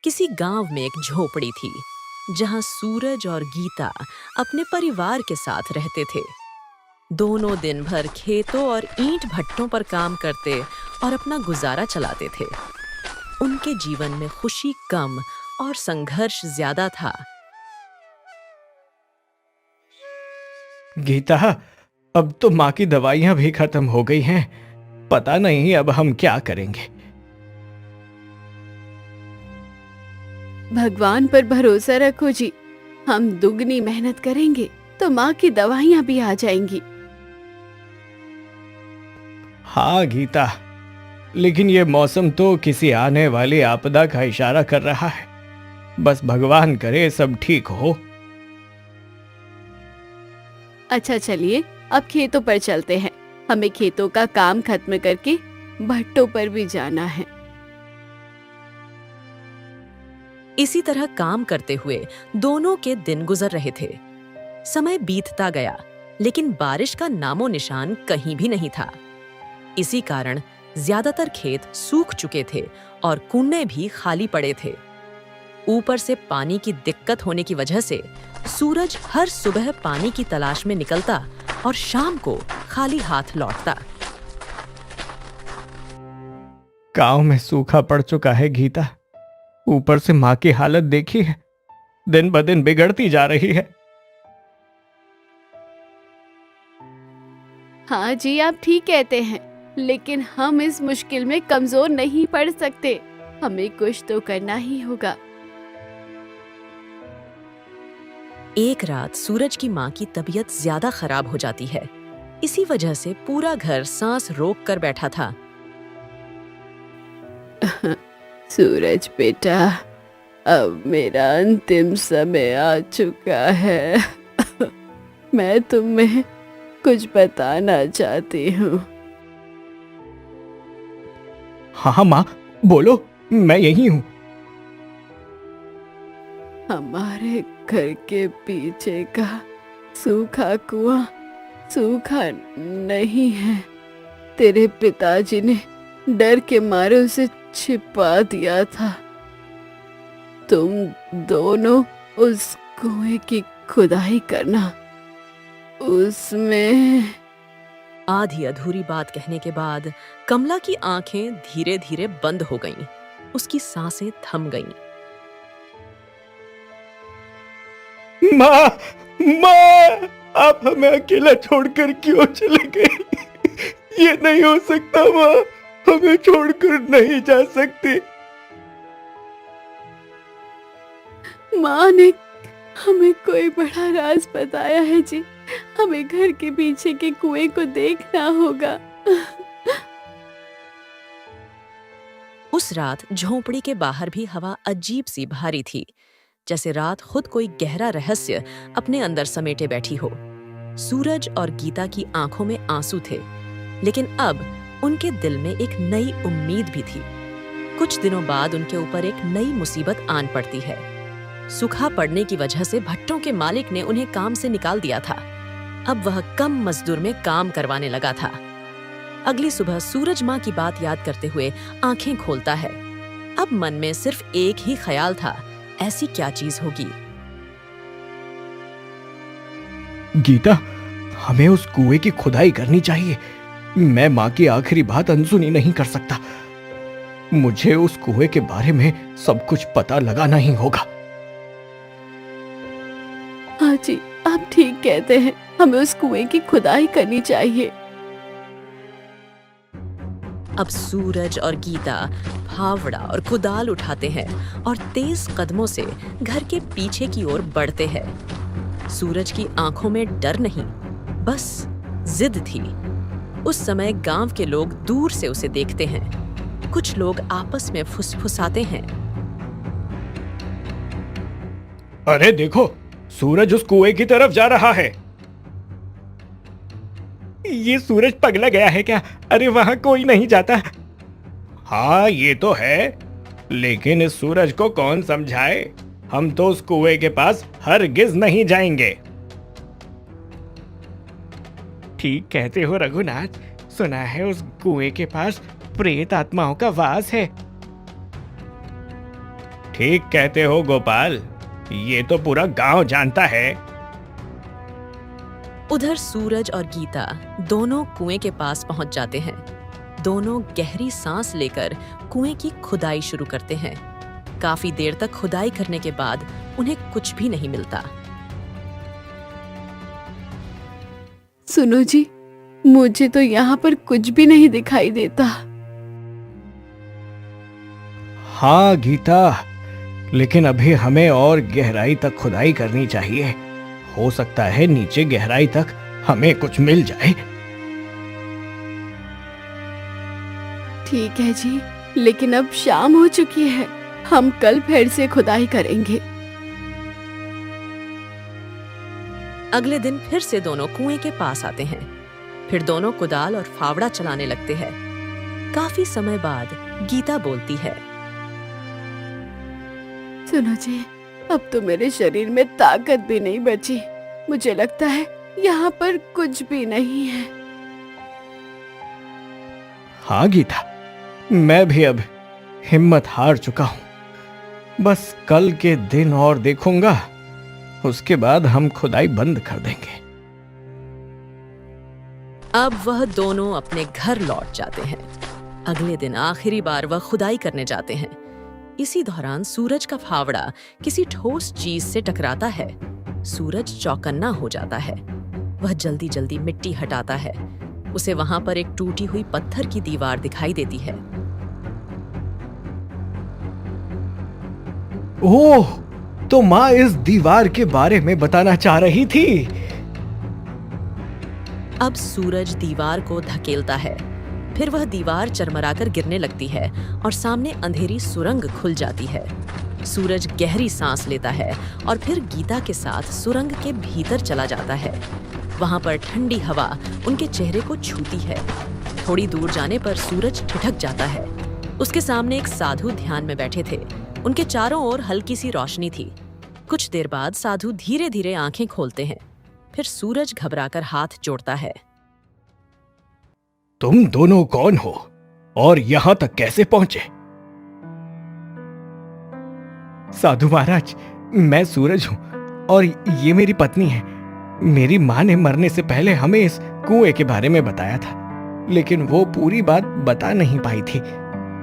किसी गांव में एक झोपड़ी थी जहां सूरज और गीता अपने परिवार के साथ रहते थे। दोनों दिन भर खेतों और ईंट भट्टों पर काम करते और अपना गुजारा चलाते थे। उनके जीवन में खुशी कम और संघर्ष ज्यादा था। गीता, अब तो माँ की दवाइयाँ भी खत्म हो गई हैं। पता नहीं अब हम क्या करेंगे। भगवान पर भरोसा रखो जी। हम दुगनी मेहनत करेंगे तो माँ की दवाइयाँ भी आ जाएंगी। हाँ गीता, लेकिन ये मौसम तो किसी आने वाली आपदा का इशारा कर रहा है। बस भगवान करे सब ठीक हो। अच्छा चलिए, अब खेतों पर चलते हैं। हमें खेतों का काम खत्म करके भट्टों पर भी जाना है। इसी तरह काम करते हुए दोनों के दिन गुजर रहे थे। समय बीतता गया, लेकिन बारिश का नामो निशान कहीं भी नहीं था। इसी कारण ज्यादातर खेत सूख चुके थे और कुएं भी खाली पड़े थे। ऊपर से पानी की दिक्कत होने की वजह से सूरज हर सुबह पानी की तलाश में निकलता और शाम को खाली हाथ लौटता। गांव में सूखा पड़ चुका है गीता। ऊपर से माँ की हालत देखी है, दिन ब दिन बिगड़ती जा रही है। हाँ जी, आप ठीक कहते हैं, लेकिन हम इस मुश्किल में कमजोर नहीं पड़ सकते। हमें कुछ तो करना ही होगा। एक रात सूरज की माँ की तबीयत ज्यादा खराब हो जाती है। इसी वजह से पूरा घर सांस रोक कर बैठा था। सूरज बेटा, अब मेरा अंतिम समय आ चुका है। मैं तुम्हें कुछ बताना चाहती हूँ। हाँ माँ, बोलो, मैं यही हूँ। हमारे घर के पीछे का सूखा कुआं सूखा नहीं है। तेरे पिताजी ने डर के मारे उसे छिपा दिया था। तुम दोनों उस कुएं की खुदाई करना। उसमें आधी अधूरी बात कहने के बाद कमला की आंखें धीरे धीरे बंद हो गईं। उसकी सांसें थम गईं। माँ, माँ, आप हमें अकेला छोड़कर क्यों चले गए? ये नहीं हो सकता माँ, हमें छोड़कर नहीं जा सकती। माँ ने हमें कोई बड़ा राज बताया है जी। हमें घर के पीछे के कुएं को देखना होगा। उस रात झोंपड़ी के बाहर भी हवा अजीब सी भारी थी, जैसे रात खुद कोई गहरा रहस्य अपने अंदर समेटे बैठी हो। सूरज और गीता की आंखों में आंसू थे, लेकिन अब उनके दिल में एक नई उम्मीद भी थी। कुछ दिनों बाद उनके ऊपर एक नई मुसीबत आन पड़ती है। सूखा पड़ने की वजह से भट्टों के मालिक ने उन्हें काम से निकाल दिया था। अब वह कम मजदूर में काम करवाने लगा था। अगली सुबह सूरज माँ की बात याद करते हुए आंखें खोलता है। अब मन में सिर्फ एक ही ख्याल था, ऐसी क्या चीज होगी? गीता, हमें उस कुएं की खुदाई करनी चाहिए। मैं माँ की आखिरी बात अनसुनी नहीं कर सकता। मुझे उस कुएं के बारे में सब कुछ पता लगाना ही होगा। हाँ जी, आप ठीक कहते हैं। हमें उस कुएं की खुदाई करनी चाहिए। अब सूरज और गीता फावड़ा और कुदाल उठाते हैं और तेज कदमों से घर के पीछे की ओर बढ़ते हैं। सूरज की आंखों में डर नहीं, बस जिद थी। उस समय गांव के लोग दूर से उसे देखते हैं। कुछ लोग आपस में फुसफुसाते हैं। अरे देखो, सूरज उस कुएं की तरफ जा रहा है। ये सूरज पगला गया है क्या? अरे वहां कोई नहीं जाता। हाँ ये तो है, लेकिन इस सूरज को कौन समझाए? हम तो उस कुएं के पास हरगिज नहीं जाएंगे। ठीक कहते हो रघुनाथ, सुना है उस कुएं के पास प्रेत आत्माओं का वास है। ठीक कहते हो गोपाल, ये तो पूरा गांव जानता है। उधर सूरज और गीता दोनों कुएं के पास पहुंच जाते हैं। दोनों गहरी सांस लेकर कुएं की खुदाई शुरू करते हैं। काफी देर तक खुदाई करने के बाद उन्हें कुछ भी नहीं मिलता। सुनो जी, मुझे तो यहाँ पर कुछ भी नहीं दिखाई देता। हाँ गीता, लेकिन अभी हमें और गहराई तक खुदाई करनी चाहिए। हो सकता है नीचे गहराई तक हमें कुछ मिल जाए। ठीक है जी, लेकिन अब शाम हो चुकी है। हम कल फिर से खुदाई करेंगे। अगले दिन फिर से दोनों कुएं के पास आते हैं। फिर दोनों कुदाल और फावड़ा चलाने लगते हैं। काफी समय बाद गीता बोलती है, सुनो जी, अब तो मेरे शरीर में ताकत भी नहीं बची। मुझे लगता है यहाँ पर कुछ भी नहीं है। हाँ गीता, मैं भी अब हिम्मत हार चुका हूं। बस कल के दिन और देखूंगा, उसके बाद हम खुदाई बंद कर देंगे। अब वह दोनों अपने घर लौट जाते हैं। अगले दिन आखिरी बार वह खुदाई करने जाते हैं। इसी दौरान सूरज का फावड़ा किसी ठोस चीज से टकराता है। सूरज चौकन्ना हो जाता है। वह जल्दी जल्दी मिट्टी हटाता है। उसे वहां पर एक टूटी हुई पत्थर की दीवार दिखाई देती है। ओह, तो माँ इस दीवार के बारे में बताना चाह रही थी। अब सूरज दीवार को धकेलता है। फिर वह दीवार चरमराकर गिरने लगती है और सामने अंधेरी सुरंग खुल जाती है। सूरज गहरी सांस लेता है और फिर गीता के साथ सुरंग के भीतर चला जाता है। वहां पर ठंडी हवा उनके चेहरे को छूती है। थोड़ी दूर जाने पर सूरज ठिठक जाता है। उसके सामने एक साधु ध्यान में बैठे थे। उनके चारों ओर हल्की सी रोशनी थी। कुछ देर बाद साधु धीरे धीरे आंखें खोलते हैं। फिर सूरज घबराकर हाथ जोड़ता है। तुम दोनों कौन हो और यहां तक कैसे पहुंचे? साधु महाराज, मैं सूरज हूं और ये मेरी पत्नी है। मेरी मां ने मरने से पहले हमें इस कुएं के बारे में बताया था, लेकिन वो पूरी बात बता नहीं पाई थी।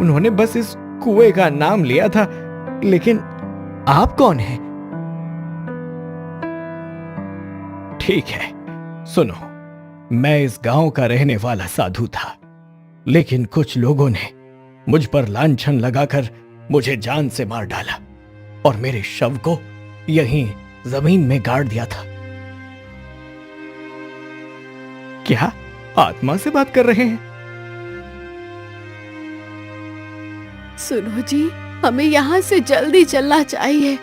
उन्होंने बस इस कुएं का नाम लिया था। लेकिन आप कौन हैं? ठीक है, सुनो, मैं इस गांव का रहने वाला साधु था, लेकिन कुछ लोगों ने मुझ पर लांछन लगाकर मुझे जान से मार डाला और मेरे शव को यहीं जमीन में गाड़ दिया था। क्या आत्मा से बात कर रहे हैं? सुनो जी, हमें यहाँ से जल्दी चलना चाहिए।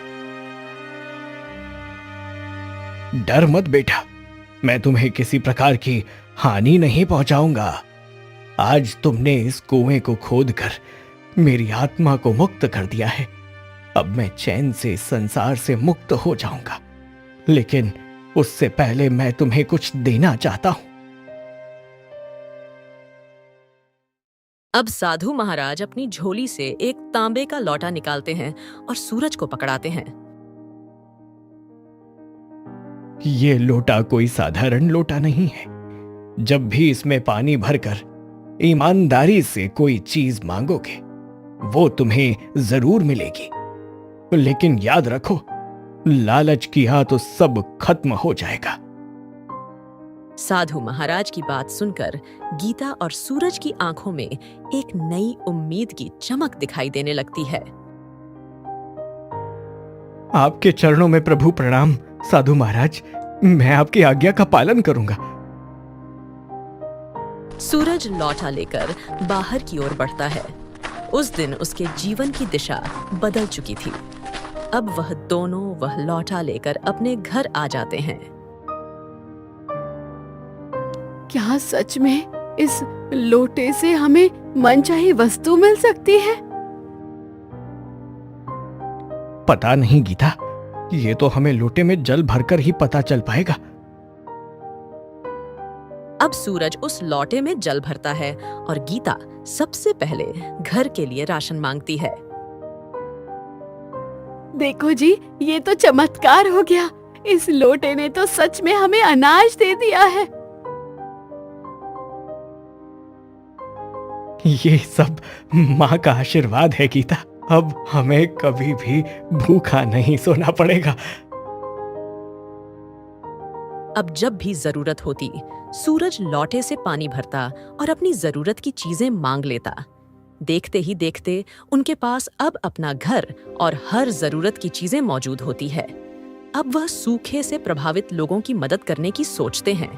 डर मत बेटा, मैं तुम्हें किसी प्रकार की हानि नहीं पहुंचाऊंगा। आज तुमने इस कुएं को खोदकर मेरी आत्मा को मुक्त कर दिया है। अब मैं चैन से संसार से मुक्त हो जाऊंगा, लेकिन उससे पहले मैं तुम्हें कुछ देना चाहता हूं। अब साधु महाराज अपनी झोली से एक तांबे का लोटा निकालते हैं और सूरज को पकड़ाते हैं। ये लोटा कोई साधारण लोटा नहीं है। जब भी इसमें पानी भरकर ईमानदारी से कोई चीज मांगोगे, वो तुम्हें जरूर मिलेगी। लेकिन याद रखो, लालच किया तो सब खत्म हो जाएगा। साधु महाराज की बात सुनकर गीता और सूरज की आंखों में एक नई उम्मीद की चमक दिखाई देने लगती है। आपके चरणों में प्रभु प्रणाम साधु महाराज, मैं आपकी आज्ञा का पालन करूंगा। सूरज लौटा लेकर बाहर की ओर बढ़ता है। उस दिन उसके जीवन की दिशा बदल चुकी थी। अब वह दोनों वह लौटा लेकर अपने घर आ जाते हैं। क्या सच में इस लोटे से हमें मनचाही वस्तु मिल सकती है? पता नहीं गीता, ये तो हमें लोटे में जल भरकर ही पता चल पाएगा। अब सूरज उस लोटे में जल भरता है और गीता सबसे पहले घर के लिए राशन मांगती है। देखो जी, ये तो चमत्कार हो गया। इस लोटे ने तो सच में हमें अनाज दे दिया है। ये सब माँ का आशीर्वाद है गीता। अब हमें कभी भी भूखा नहीं सोना पड़ेगा। अब जब भी जरूरत होती, सूरज लौटे से पानी भरता और अपनी जरूरत की चीजें मांग लेता। देखते ही देखते उनके पास अब अपना घर और हर जरूरत की चीजें मौजूद होती है। अब वह सूखे से प्रभावित लोगों की मदद करने की सोचते हैं।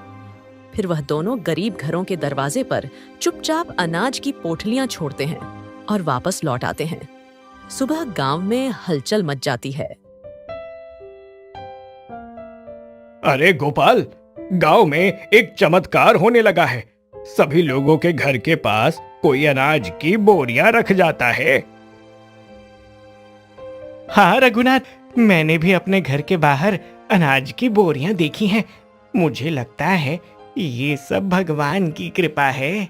फिर वह दोनों गरीब घरों के दरवाजे पर चुपचाप अनाज की पोटलियां छोड़ते हैं और वापस लौट आते हैं। सुबह गांव में हलचल मच जाती है। अरे गोपाल, गांव में एक चमत्कार होने लगा है। सभी लोगों के घर के पास कोई अनाज की बोरियां रख जाता है। हाँ रघुनाथ, मैंने भी अपने घर के बाहर अनाज की बोरियां देखी हैं। मुझे लगता है ये सब भगवान की कृपा है।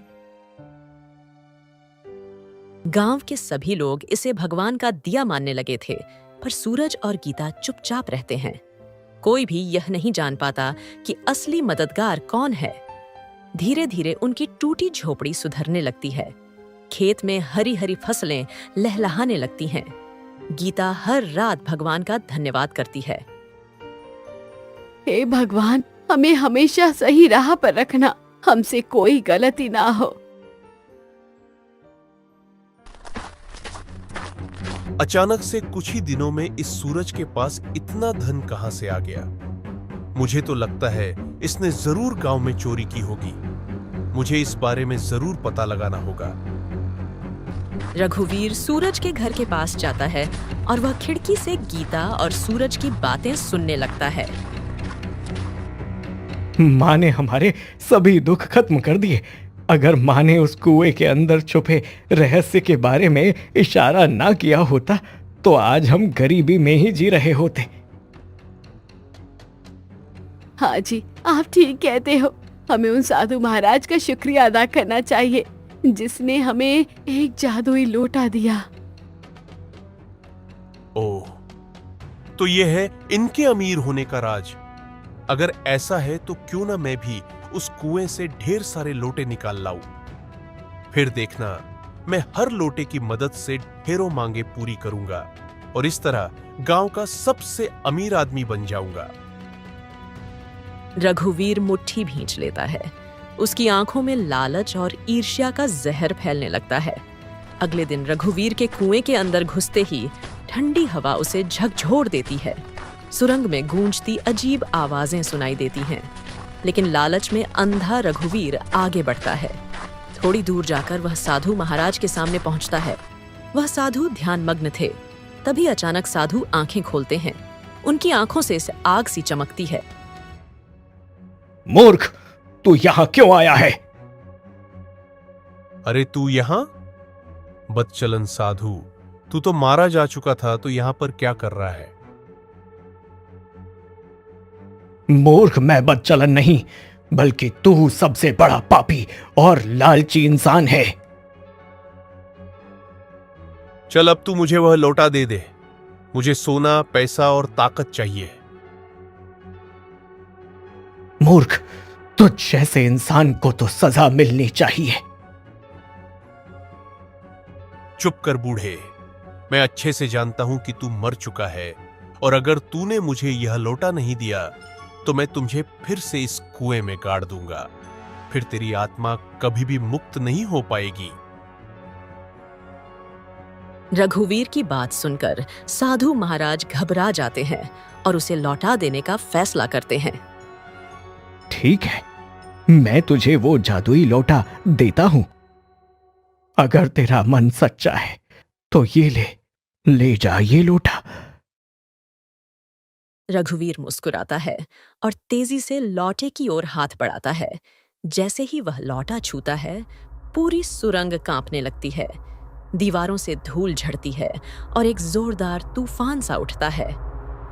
गांव के सभी लोग इसे भगवान का दिया मानने लगे थे, पर सूरज और गीता चुपचाप रहते हैं। कोई भी यह नहीं जान पाता कि असली मददगार कौन है। धीरे धीरे उनकी टूटी झोपड़ी सुधरने लगती है। खेत में हरी हरी फसलें लहलहाने लगती हैं। गीता हर रात भगवान का धन्यवाद करती है। हे भगवान, हमें हमेशा सही राह पर रखना, हमसे कोई गलती ना हो। अचानक से कुछ ही दिनों में इस सूरज के पास इतना धन कहां से आ गया? मुझे तो लगता है इसने जरूर गांव में चोरी की होगी। मुझे इस बारे में जरूर पता लगाना होगा। रघुवीर सूरज के घर के पास जाता है और वह खिड़की से गीता और सूरज की बातें सुनने लगता है। माँ ने हमारे सभी दुख खत्म कर दिए। अगर माँ ने उस कुएं के अंदर छुपे रहस्य के बारे में इशारा ना किया होता तो आज हम गरीबी में ही जी रहे होते। हाँ जी, आप ठीक कहते हो। हमें उन साधु महाराज का शुक्रिया अदा करना चाहिए जिसने हमें एक जादुई लोटा दिया। ओह, तो ये है इनके अमीर होने का राज। अगर ऐसा है तो क्यों ना मैं भी उस कुएं से ढेर सारे लोटे निकाल लाऊं। फिर देखना, मैं हर लोटे की मदद से ढेरों मांगे पूरी करूंगा और इस तरह गांव का सबसे अमीर आदमी बन जाऊंगा। रघुवीर मुट्ठी भींच लेता है। उसकी आंखों में लालच और ईर्ष्या का जहर फैलने लगता है। अगले दिन रघुवीर के कुएं के अंदर घुसते ही ठंडी हवा उसे झकझोर देती है। सुरंग में गूंजती अजीब आवाजें सुनाई देती हैं, लेकिन लालच में अंधा रघुवीर आगे बढ़ता है। थोड़ी दूर जाकर वह साधु महाराज के सामने पहुंचता है। वह साधु ध्यानमग्न थे। तभी अचानक साधु आंखें खोलते हैं। उनकी आंखों से आग सी चमकती है। मूर्ख, तू यहां क्यों आया है? अरे तू यहां? बदचलन साधु, तू तो मारा जा चुका था, तो यहां पर क्या कर रहा है? मूर्ख, मैं बदचलन नहीं, बल्कि तू सबसे बड़ा पापी और लालची इंसान है। चल, अब तू मुझे वह लौटा दे दे। मुझे सोना, पैसा और ताकत चाहिए। मूर्ख, तुझ जैसे इंसान को तो सजा मिलनी चाहिए। चुप कर बूढ़े। मैं अच्छे से जानता हूं कि तू मर चुका है, और अगर तूने मुझे यह लोटा नहीं दिया तो मैं तुझे फिर से इस कुएं में गाड़ दूंगा। फिर तेरी आत्मा कभी भी मुक्त नहीं हो पाएगी। रघुवीर की बात सुनकर साधु महाराज घबरा जाते हैं और उसे लौटा देने का फैसला करते हैं। ठीक है, मैं तुझे वो जादुई लोटा देता हूं। अगर तेरा मन सच्चा है तो ये ले जा ये लोटा। रघुवीर मुस्कुराता है और तेजी से लौटे की ओर हाथ बढ़ाता है। जैसे ही वह लौटा छूता है, पूरी सुरंग कांपने लगती है। दीवारों से धूल झड़ती है और एक जोरदार तूफान सा उठता है।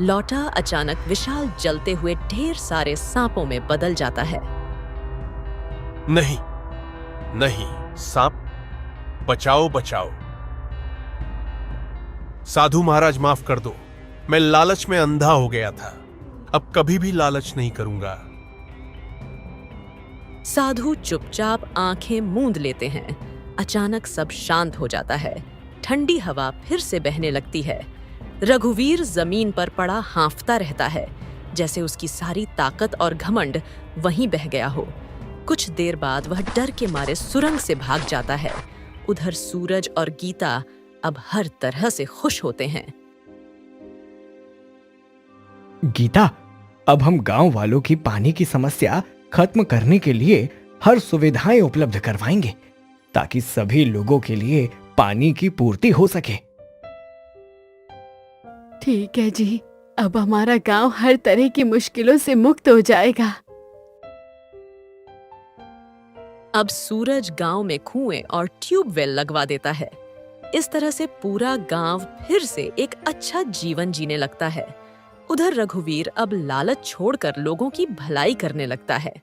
लौटा अचानक विशाल जलते हुए ढेर सारे सांपों में बदल जाता है। नहीं नहीं, सांप, बचाओ बचाओ। साधु महाराज, माफ कर दो। मैं लालच में अंधा हो गया था। अब कभी भी लालच नहीं करूंगा। साधु चुपचाप आंखें मूंद लेते हैं। अचानक सब शांत हो जाता है। ठंडी हवा फिर से बहने लगती है। रघुवीर जमीन पर पड़ा हांफता रहता है, जैसे उसकी सारी ताकत और घमंड वहीं बह गया हो। कुछ देर बाद वह डर के मारे सुरंग से भाग जाता है। उधर सूरज और गीता अब हर तरह से खुश होते हैं। गीता, अब हम गांव वालों की पानी की समस्या खत्म करने के लिए हर सुविधाएं उपलब्ध करवाएंगे, ताकि सभी लोगों के लिए पानी की पूर्ति हो सके। ठीक है जी, अब हमारा गांव हर तरह की मुश्किलों से मुक्त हो जाएगा। अब सूरज गांव में कुएं और ट्यूबवेल लगवा देता है। इस तरह से पूरा गांव फिर से एक अच्छा जीवन जीने लगता है। उधर रघुवीर अब लालच छोड़कर लोगों की भलाई करने लगता है।